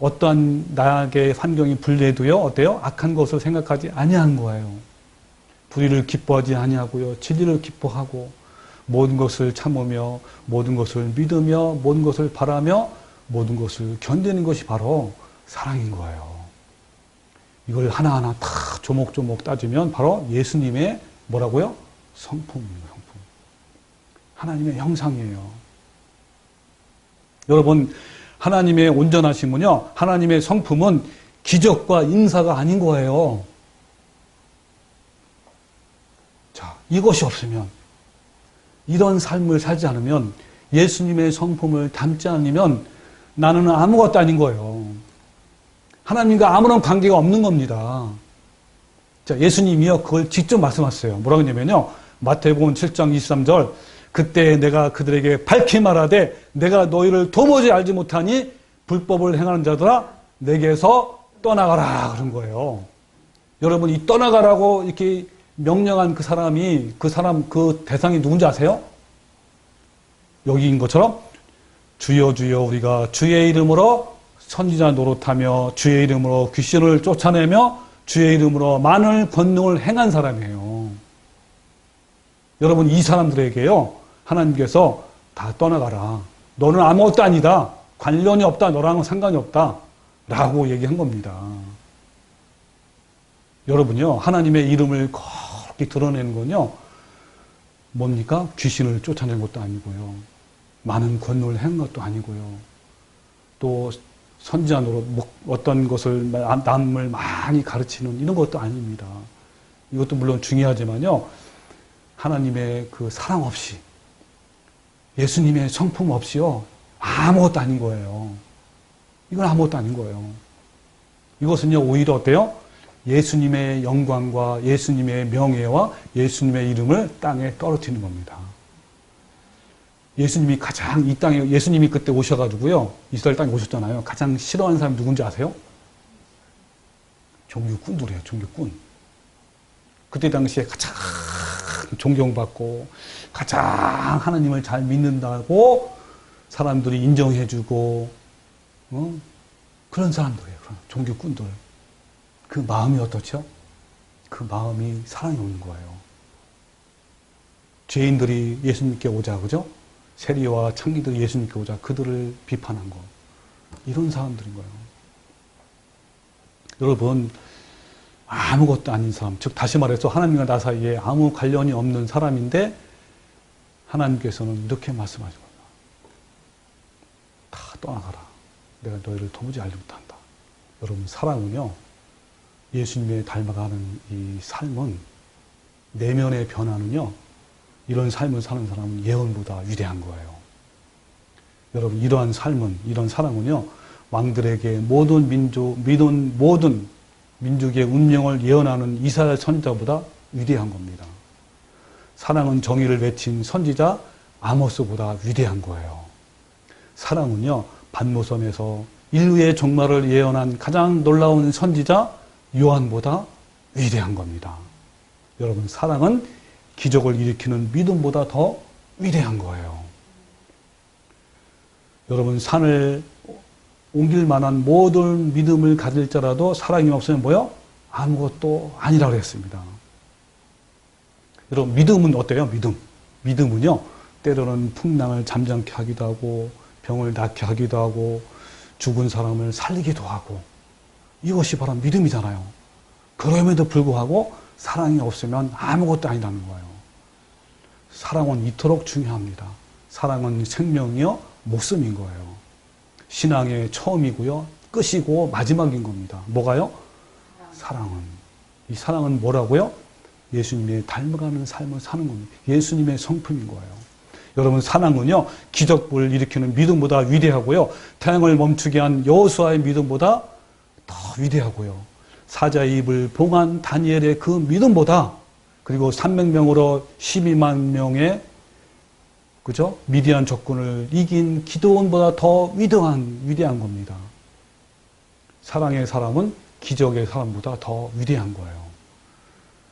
어떠한 나에게 환경이 불리해도요, 어때요? 악한 것을 생각하지 아니한 거예요. 불의를 기뻐하지 아니하고요, 진리를 기뻐하고, 모든 것을 참으며, 모든 것을 믿으며, 모든 것을 바라며, 모든 것을 견디는 것이 바로 사랑인 거예요. 이걸 하나하나 다 조목조목 따지면 바로 예수님의 뭐라고요? 성품이에요, 성품. 하나님의 형상이에요. 여러분, 하나님의 온전하심은요, 하나님의 성품은 기적과 인사가 아닌 거예요. 자, 이것이 없으면, 이런 삶을 살지 않으면, 예수님의 성품을 담지 않으면 나는 아무것도 아닌 거예요. 하나님과 아무런 관계가 없는 겁니다. 자, 예수님이요, 그걸 직접 말씀하셨어요. 뭐라고 했냐면요, 마태복음 7장 23절, 그때 내가 그들에게 밝히 말하되 내가 너희를 도무지 알지 못하니 불법을 행하는 자들아 내게서 떠나가라, 그런 거예요. 여러분, 이 떠나가라고 이렇게 명령한 그 대상이 누군지 아세요? 여기인 것처럼 주여 주여 우리가 주의 이름으로 선지자 노릇하며 주의 이름으로 귀신을 쫓아내며 주의 이름으로 많은 권능을 행한 사람이에요. 여러분, 이 사람들에게요, 하나님께서 다 떠나가라. 너는 아무것도 아니다. 관련이 없다. 너랑은 상관이 없다. 라고 얘기한 겁니다. 여러분요, 하나님의 이름을 그렇게 드러내는 건요, 뭡니까? 귀신을 쫓아낸 것도 아니고요, 많은 권능을 한 것도 아니고요, 또 선지자 노릇, 어떤 것을 남을 많이 가르치는 이런 것도 아닙니다. 이것도 물론 중요하지만요, 하나님의 그 사랑 없이, 예수님의 성품 없이요, 아무것도 아닌 거예요. 이건 아무것도 아닌 거예요. 이것은요, 오히려 어때요? 예수님의 영광과 예수님의 명예와 예수님의 이름을 땅에 떨어뜨리는 겁니다. 예수님이 가장 이 땅에, 예수님이 그때 오셔가지고요, 이스라엘 땅에 오셨잖아요. 가장 싫어하는 사람이 누군지 아세요? 종교꾼들이에요, 종교꾼. 그때 당시에 가장 존경받고, 가장 하나님을 잘 믿는다고 사람들이 인정해주고, 그런 사람들이에요, 그런 종교꾼들. 그 마음이 어떻죠? 그 마음이 사랑이 없는 거예요. 죄인들이 예수님께 오자, 그죠? 세리와 창기들이 예수님께 오자 그들을 비판한 거, 이런 사람들인 거예요. 여러분, 아무것도 아닌 사람, 즉 다시 말해서 하나님과 나 사이에 아무 관련이 없는 사람인데 하나님께서는 이렇게 말씀하신 겁니다. 다 떠나가라. 내가 너희를 도무지 알지 못한다. 여러분, 사랑은요, 예수님의 닮아가는 이 삶은, 내면의 변화는요, 이런 삶을 사는 사람은 예언보다 위대한 거예요. 여러분, 이러한 삶은, 이런 사랑은요, 왕들에게 모든 민족의 운명을 예언하는 이사야 선지자보다 위대한 겁니다. 사랑은 정의를 외친 선지자 아모스보다 위대한 거예요. 사랑은요, 반모섬에서 인류의 종말을 예언한 가장 놀라운 선지자 요한보다 위대한 겁니다. 여러분, 사랑은 기적을 일으키는 믿음보다 더 위대한 거예요. 여러분, 산을 옮길 만한 모든 믿음을 가질지라도 사랑이 없으면 뭐요? 아무것도 아니라고 했습니다. 여러분, 믿음은 어때요? 믿음은요, 때로는 풍랑을 잠잠케 하기도 하고, 병을 낫게 하기도 하고, 죽은 사람을 살리기도 하고, 이것이 바로 믿음이잖아요. 그럼에도 불구하고 사랑이 없으면 아무것도 아니라는 거예요. 사랑은 이토록 중요합니다. 사랑은 생명이요, 목숨인 거예요. 신앙의 처음이고요, 끝이고 마지막인 겁니다. 뭐가요? 사랑은. 이 사랑은 뭐라고요? 예수님의 닮아가는 삶을 사는 겁니다. 예수님의 성품인 거예요. 여러분, 사랑은요, 기적을 일으키는 믿음보다 위대하고요, 태양을 멈추게 한 여호수아의 믿음보다 더 위대하고요, 사자의 입을 봉한 다니엘의 그 믿음보다, 그리고 300명으로 12만 명의 그죠? 미디안 적군을 이긴 기드온보다 더 위대한 겁니다. 사랑의 사람은 기적의 사람보다 더 위대한 거예요.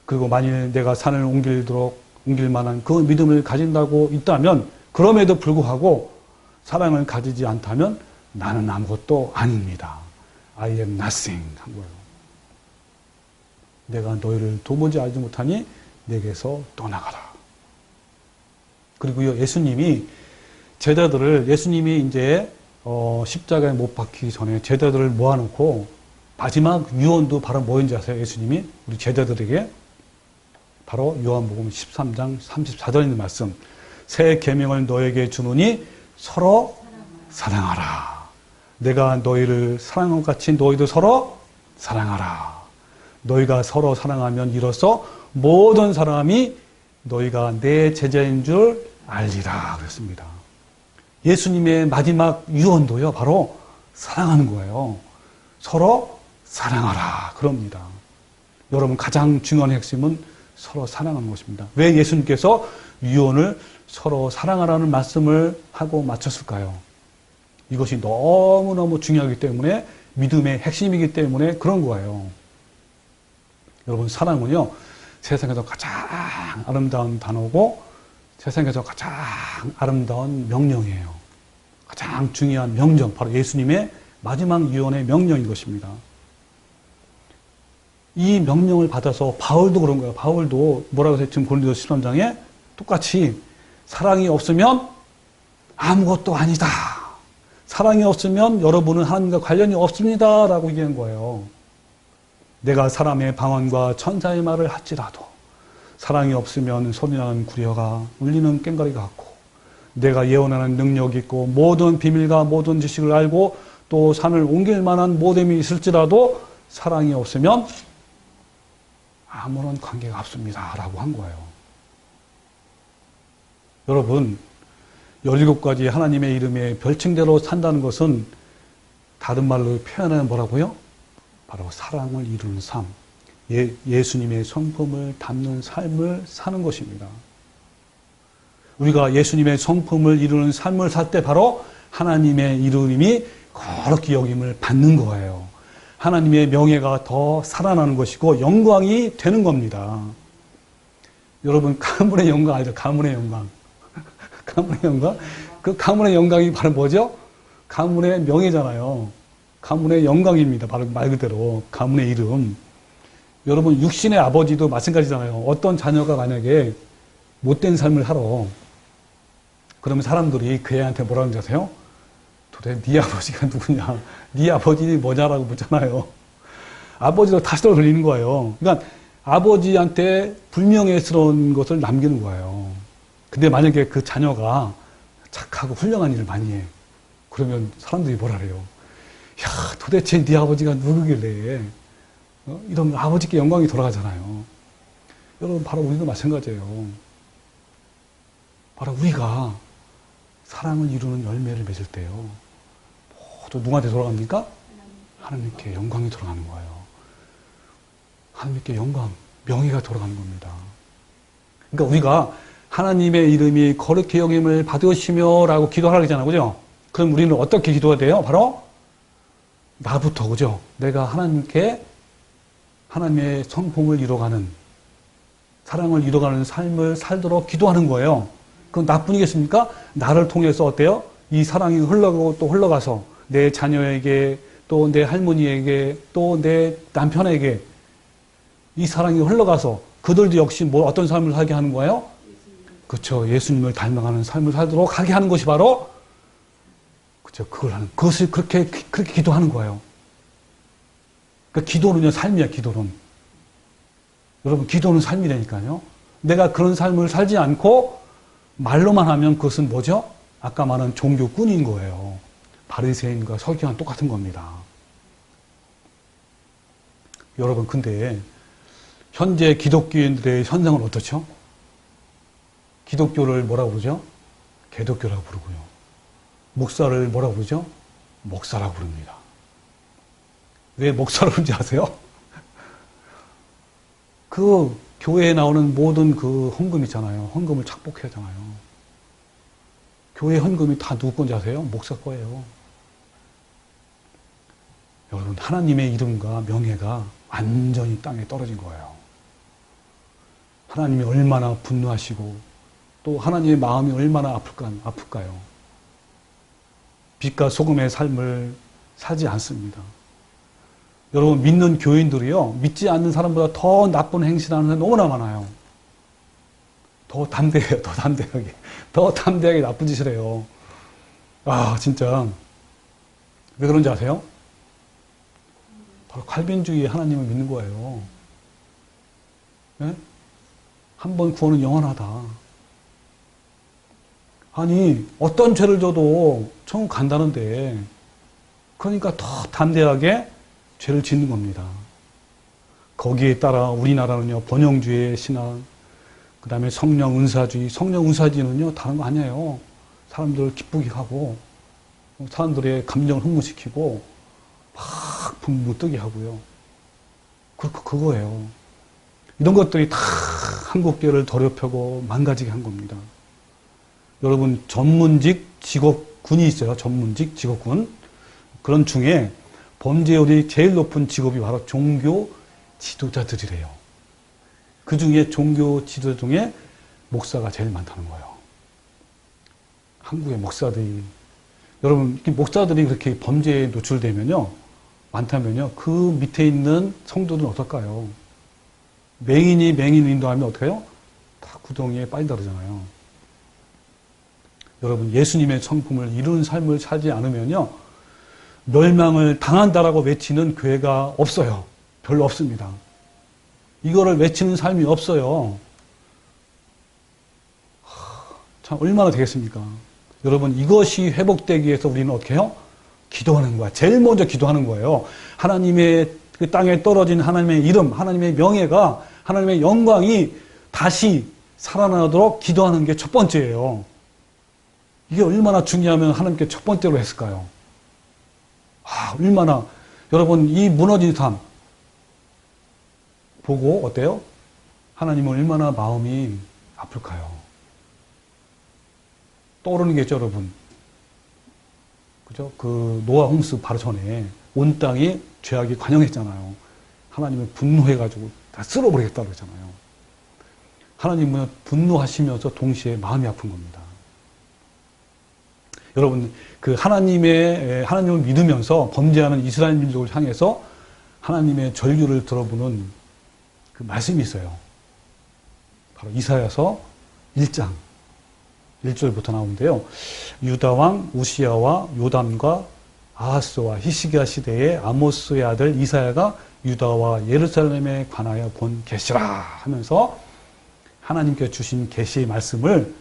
그리고 만일 내가 산을 옮길 만한 그 믿음을 가진다고 있다면, 그럼에도 불구하고 사랑을 가지지 않다면 나는 아무것도 아닙니다. I am nothing 한 거예요. 내가 너희를 도무지 알지 못하니 내게서 떠나가라. 그리고 예수님이 이제 십자가에 못 박히기 전에 제자들을 모아놓고 마지막 유언도 바로 뭐인지 아세요? 예수님이 우리 제자들에게 바로 요한복음 13장 34절에 있는 말씀, 새 계명을 너에게 주노니 서로 사랑하라. 내가 너희를 사랑한 것 같이 너희도 서로 사랑하라. 너희가 서로 사랑하면 이로써 모든 사람이 너희가 내 제자인 줄 알리라 그랬습니다. 예수님의 마지막 유언도요, 바로 사랑하는 거예요. 서로 사랑하라 그럽니다. 여러분, 가장 중요한 핵심은 서로 사랑하는 것입니다. 왜 예수님께서 유언을 서로 사랑하라는 말씀을 하고 마쳤을까요? 이것이 너무너무 중요하기 때문에, 믿음의 핵심이기 때문에 그런 거예요. 여러분, 사랑은요, 세상에서 가장 아름다운 단어고 세상에서 가장 아름다운 명령이에요. 가장 중요한 명령, 바로 예수님의 마지막 유언의 명령인 것입니다. 이 명령을 받아서 바울도 그런 거예요. 바울도 뭐라고 했어요? 지금 고린도서 13장에 똑같이 사랑이 없으면 아무것도 아니다. 사랑이 없으면 여러분은 하나님과 관련이 없습니다. 라고 얘기한 거예요. 내가 사람의 방언과 천사의 말을 할지라도 사랑이 없으면 소리나는 구려가 울리는 꽹과리가 같고, 내가 예언하는 능력이 있고 모든 비밀과 모든 지식을 알고 또 산을 옮길 만한 모됨이 있을지라도 사랑이 없으면 아무런 관계가 없습니다. 라고 한 거예요. 여러분, 17가지 하나님의 이름의 별칭대로 산다는 것은 다른 말로 표현하면 뭐라고요? 바로 사랑을 이루는 삶, 예수님의 성품을 담는 삶을 사는 것입니다. 우리가 예수님의 성품을 이루는 삶을 살 때 바로 하나님의 이름이 거룩히 여김을 받는 거예요. 하나님의 명예가 더 살아나는 것이고 영광이 되는 겁니다. 여러분, 가문의 영광 알죠? 가문의 영광. 가문의 영광? 그 가문의 영광이 바로 뭐죠? 가문의 명예잖아요. 가문의 영광입니다. 바로 말 그대로 가문의 이름. 여러분, 육신의 아버지도 마찬가지잖아요. 어떤 자녀가 만약에 못된 삶을 살아, 그러면 사람들이 그 애한테 뭐라고 하는지 아세요? 도대체 네 아버지가 누구냐? 네 아버지 뭐냐라고 묻잖아요. 아버지로 다시 돌리는 거예요. 그러니까 아버지한테 불명예스러운 것을 남기는 거예요. 근데 만약에 그 자녀가 착하고 훌륭한 일을 많이 해. 그러면 사람들이 뭐라 그래요? 야, 도대체 네 아버지가 누구길래 이런 아버지께 영광이 돌아가잖아요. 여러분, 바로 우리도 마찬가지예요. 바로 우리가 사랑을 이루는 열매를 맺을 때요, 모두 누구한테 돌아갑니까? 하나님께 영광이 돌아가는 거예요. 하나님께 영광, 명예가 돌아가는 겁니다. 그러니까 우리가 하나님의 이름이 거룩히 여김을 받으시며 라고 기도하라 그러잖아요. 그죠? 그럼 우리는 어떻게 기도해야 돼요? 바로 나부터, 그죠? 내가 하나님께 하나님의 성품을 이뤄가는, 사랑을 이뤄가는 삶을 살도록 기도하는 거예요. 그건 나뿐이겠습니까? 나를 통해서 어때요? 이 사랑이 흘러가고 또 흘러가서 내 자녀에게, 또 내 할머니에게, 또 내 남편에게 이 사랑이 흘러가서 그들도 역시 뭐 어떤 삶을 살게 하는 거예요? 그렇죠. 예수님을 닮아가는 삶을 살도록 하게 하는 것이 바로, 그렇죠. 그것을 그렇게 기도하는 거예요. 그러니까 기도는요, 삶이야, 기도는. 여러분, 기도는 삶이라니까요. 내가 그런 삶을 살지 않고 말로만 하면 그것은 뭐죠? 아까 말한 종교꾼인 거예요. 바리새인과 서기관 똑같은 겁니다. 여러분, 근데 현재 기독교인들의 현상은 어떻죠? 기독교를 뭐라고 부르죠? 개독교라고 부르고요. 목사를 뭐라고 부르죠? 목사라고 부릅니다. 왜 목사라고 그런지 아세요? 그 교회에 나오는 모든 그 헌금 있잖아요. 헌금을 착복해야 하잖아요. 교회 헌금이 다 누구 건지 아세요? 목사 거예요. 여러분, 하나님의 이름과 명예가 완전히 땅에 떨어진 거예요. 하나님이 얼마나 분노하시고 또 하나님의 마음이 얼마나 아플까요? 빛과 소금의 삶을 살지 않습니다. 여러분, 믿는 교인들이요, 믿지 않는 사람보다 더 나쁜 행실하는 사람이 너무나 많아요. 더 담대해요, 더 담대하게. 더 담대하게 나쁜 짓을 해요. 아, 진짜. 왜 그런지 아세요? 바로 칼빈주의의 하나님을 믿는 거예요. 네? 한 번 구원은 영원하다. 아니, 어떤 죄를 져도 천국 간다는데, 그러니까 더 담대하게 죄를 짓는 겁니다. 거기에 따라 우리나라는요, 번영주의 신앙, 그 다음에 성령 은사주의, 성령 은사주의는요, 다른 거 아니에요. 사람들을 기쁘게 하고, 사람들의 감정을 흥분시키고, 막 분무 뜨게 하고요. 그거예요. 이런 것들이 다 한국교회를 더럽히고 망가지게 한 겁니다. 여러분, 전문직 직업군이 있어요. 전문직 직업군. 그런 중에 범죄율이 제일 높은 직업이 바로 종교 지도자들이래요. 그 중에 종교 지도자 중에 목사가 제일 많다는 거예요. 한국의 목사들이, 여러분, 목사들이 그렇게 범죄에 노출되면요, 많다면요, 그 밑에 있는 성도들은 어떨까요? 맹인이 맹인을 인도하면 어떻게 해요? 다 구덩이에 빠진다 그러잖아요. 여러분, 예수님의 성품을 이룬 삶을 살지 않으면요, 멸망을 당한다라고 외치는 교회가 없어요. 별로 없습니다. 이거를 외치는 삶이 없어요. 참, 얼마나 되겠습니까? 여러분, 이것이 회복되기 위해서 우리는 어떻게 해요? 기도하는 거야. 제일 먼저 기도하는 거예요. 하나님의 그 땅에 떨어진 하나님의 이름, 하나님의 명예가, 하나님의 영광이 다시 살아나도록 기도하는 게 첫 번째예요. 이게 얼마나 중요하면 하나님께 첫 번째로 했을까요? 아, 얼마나, 여러분, 이 무너진 삶 보고 어때요? 하나님은 얼마나 마음이 아플까요? 떠오르는 게 있죠, 여러분. 그죠? 그 노아 홍수 바로 전에 온 땅이 죄악이 관영했잖아요. 하나님은 분노해가지고 다 쓸어버리겠다고 그랬잖아요. 하나님은 분노하시면서 동시에 마음이 아픈 겁니다. 여러분, 그 하나님을 믿으면서 범죄하는 이스라엘 민족을 향해서 하나님의 전류를 들어보는 그 말씀이 있어요. 바로 이사야서 1장 1절부터 나오는데요. 유다 왕 우시야와 요담과 아하스와 히스기야 시대의 아모스의 아들 이사야가 유다와 예루살렘에 관하여 본 계시라 하면서 하나님께 주신 계시의 말씀을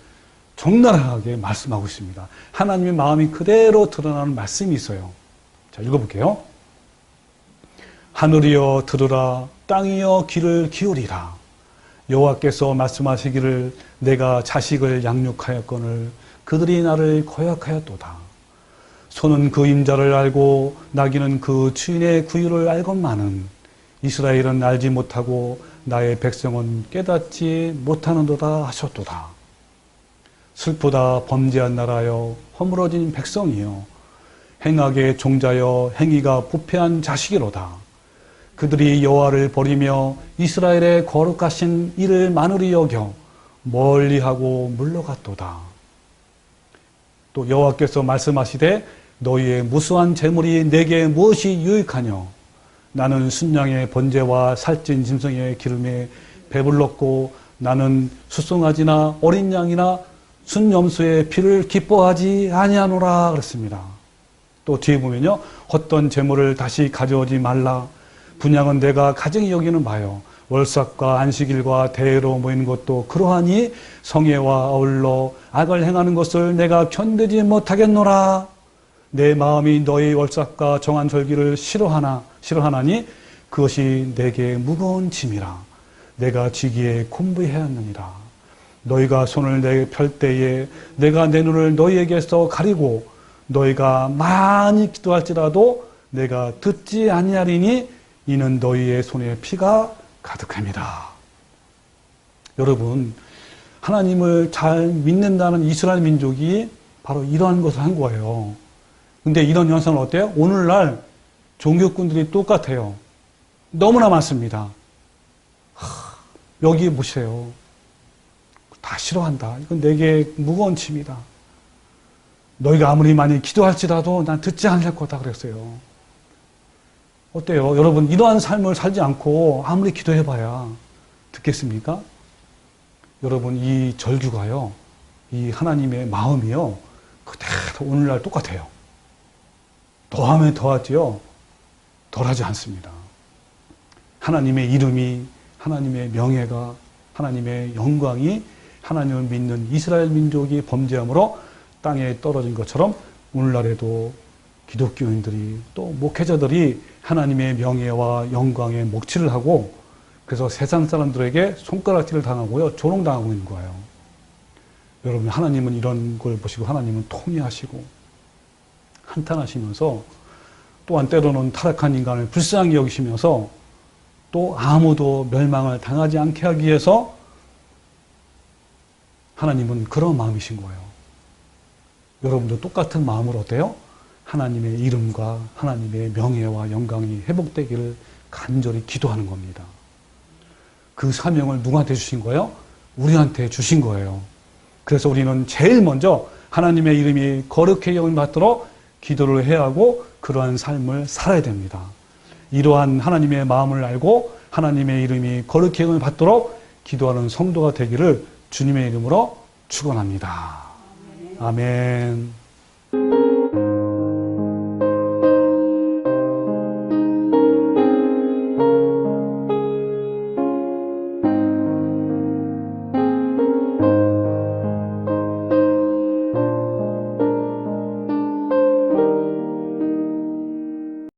적나라하게 말씀하고 있습니다. 하나님의 마음이 그대로 드러나는 말씀이 있어요. 자, 읽어볼게요. 하늘이여 들으라, 땅이여 귀를 기울이라. 여호와께서 말씀하시기를 내가 자식을 양육하였거늘 그들이 나를 거역하였도다. 소는 그 임자를 알고 나귀는 그 주인의 구유를 알건만은 이스라엘은 알지 못하고 나의 백성은 깨닫지 못하는도다 하셨도다. 슬프다 범죄한 나라여 허물어진 백성이여 행악의 종자여 행위가 부패한 자식이로다. 그들이 여호와를 버리며 이스라엘의 거룩하신 이를 만으리 여겨 멀리하고 물러갔도다. 또 여호와께서 말씀하시되 너희의 무수한 재물이 내게 무엇이 유익하뇨? 나는 순양의 번제와 살찐 짐승의 기름에 배불렀고 나는 수송아지나 어린 양이나 순염소의 피를 기뻐하지 아니하노라 그랬습니다. 또 뒤에 보면요, 헛된 재물을 다시 가져오지 말라. 분양은 내가 가증히 여기는 바요. 월삭과 안식일과 대회로 모이는 것도 그러하니 성회와 아울러 악을 행하는 것을 내가 견디지 못하겠노라. 내 마음이 너희 월삭과 정한 절기를 싫어하나니 그것이 내게 무거운 짐이라. 내가 지기에 곤부해하느니라. 너희가 손을 내게 펼 때에 내가 내 눈을 너희에게서 가리고 너희가 많이 기도할지라도 내가 듣지 아니하리니 이는 너희의 손에 피가 가득합니다. 여러분, 하나님을 잘 믿는다는 이스라엘 민족이 바로 이러한 것을 한 거예요. 근데 이런 현상은 어때요? 오늘날 종교꾼들이 똑같아요. 너무나 많습니다. 여기 보세요. 다 싫어한다. 이건 내게 무거운 짐이다. 너희가 아무리 많이 기도할지라도 난 듣지 않을 거다 그랬어요. 어때요? 여러분, 이러한 삶을 살지 않고 아무리 기도해봐야 듣겠습니까? 여러분, 이 절규가요, 이 하나님의 마음이요, 그대로 오늘날 똑같아요. 더하면 더하지요, 덜하지 않습니다. 하나님의 이름이, 하나님의 명예가, 하나님의 영광이 하나님을 믿는 이스라엘 민족이 범죄함으로 땅에 떨어진 것처럼 오늘날에도 기독교인들이 또 목회자들이 하나님의 명예와 영광에 목치를 하고 그래서 세상 사람들에게 손가락질을 당하고요, 조롱당하고 있는 거예요. 여러분, 하나님은 이런 걸 보시고 하나님은 통회하시고 한탄하시면서 또한 때로는 타락한 인간을 불쌍히 여기시면서 또 아무도 멸망을 당하지 않게 하기 위해서 하나님은 그런 마음이신 거예요. 여러분도 똑같은 마음으로 어때요? 하나님의 이름과 하나님의 명예와 영광이 회복되기를 간절히 기도하는 겁니다. 그 사명을 누구한테 주신 거예요? 우리한테 주신 거예요. 그래서 우리는 제일 먼저 하나님의 이름이 거룩하게 여김을 받도록 기도를 해야 하고 그러한 삶을 살아야 됩니다. 이러한 하나님의 마음을 알고 하나님의 이름이 거룩하게 여김을 받도록 기도하는 성도가 되기를 주님의 이름으로 축원합니다. 아멘.